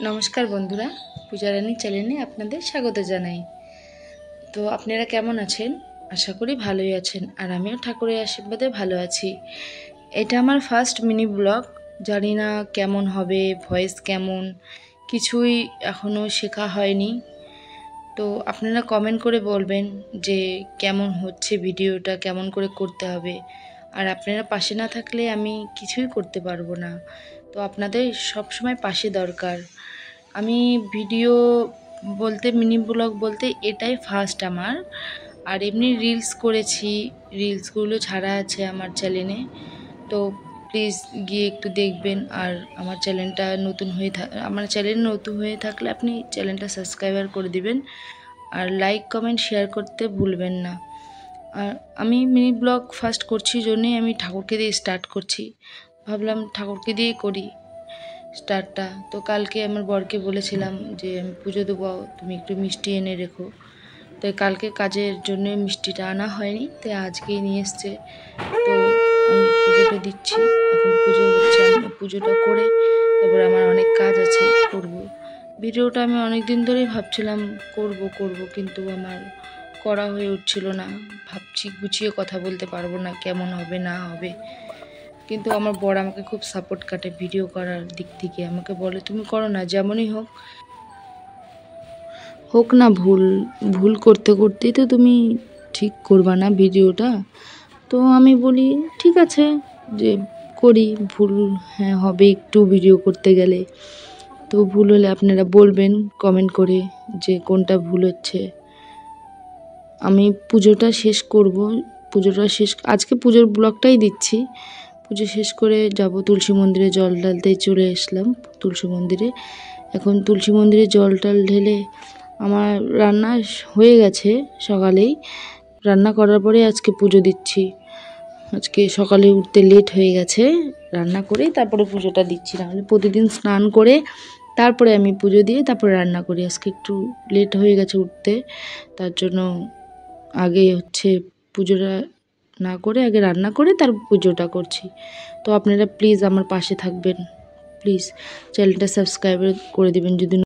नमस्कार बंधुरा पूजारानी चैनेले आपनादेर स्वागत जानाई। तो आपनारा केमन आछेन? आशा करी भालोई आछेन और आमिओ ठाकुरेर आशीर्वादे भालो आछि। एटा आमार फार्स्ट मिनी ब्लग, जानि ना केमन होबे, भয়েস केमन किछुई एखोनो शेखा हयनि। तो आपनारा कमेंट करे बोलबेन जे केमन होच्छे भिडियोटा, केमन करे करते हबे। और आपनारा पाशे ना थाकले आमी किछुई करते पारबो ना। तो आपनादेर सब समय पाशे दरकार। आमी भिडियो बोलते मिनी ब्लग बोलते एटाई फार्स्ट आमार। और एमनी रिल्स करेछि, रिल्सगुलो छाड़ा आछे आमार चैनेले। तो प्लिज गिये एकटु देखबेन। और आमार चैनेलटा नतुन हये आमार चैनेल नतुन हये थाकले आपनि चैनेलटा सबस्क्राइब करे दिबेन और लाइक कमेंट शेयर करते भूलबेन ना। और आमी मिनी ब्लग फार्स्ट करछि जोन्नोई आमी ठाकुरके दिये स्टार्ट करछि। भाबलाम ठाकुरके दिये करी स्टार्टटा। तो कालके आमार बरके बोलेछिलाम जे आमी पुजो देबो, तुमि एकटु मिष्टि एने रेखो। तो कालके काजेर जोन्नो मिष्टिटा आना हयनि, ताई आजकेई निये एसेছে। तो आमी पुजोटा दिচ্ছি, এখন পুজো হচ্ছে। আমি পুজোটা করে তারপর আমার অনেক কাজ আছে করব। ভিডিওটা আমি অনেক দিন ধরেই ভাবছিলাম করব কিন্তু আমার করা হয়ে উঠছিল না। ভাবছি গুছিয়ে কথা বলতে পারবো না, কেমন হবে না হবে। কিন্তু আমার বর আমাকে খুব সাপোর্ট কাটে ভিডিও করার দিক থেকে। আমাকে বলে তুমি করো না, যেমনই হোক হোক না ভুল করতে করতেই তো তুমি ঠিক করবা না ভিডিওটা। তো আমি বলি ঠিক আছে যে করি, ভুল হ্যাঁ হবে একটু ভিডিও করতে গেলে। তো ভুল হলে আপনারা বলবেন কমেন্ট করে যে কোনটা ভুল হচ্ছে। আমি পুজোটা শেষ করব, আজকে পুজোর ব্লগটাই দিচ্ছি। পুজো শেষ করে যাব তুলসী মন্দিরে, জল ঢালতে চলে আসলাম তুলসী মন্দিরে। এখন তুলসী মন্দিরে জল টল ঢেলে আমার রান্না হয়ে গেছে সকালেই। রান্না করার পরে আজকে পুজো দিচ্ছি। আজকে সকালে উঠতে লেট হয়ে গেছে, রান্না করে তারপরে পুজোটা দিচ্ছি। নাহলে প্রতিদিন স্নান করে তারপরে আমি পুজো দিয়ে তারপরে রান্না করি। আজকে একটু লেট হয়ে গেছে উঠতে, তার জন্য আগে হচ্ছে পুজোটা না করে আগে রান্না করে তার পুজোটা করছি। তো আপনারা প্লিজ আমার পাশে থাকবেন, প্লিজ চ্যানেলটা সাবস্ক্রাইব করে দেবেন যদি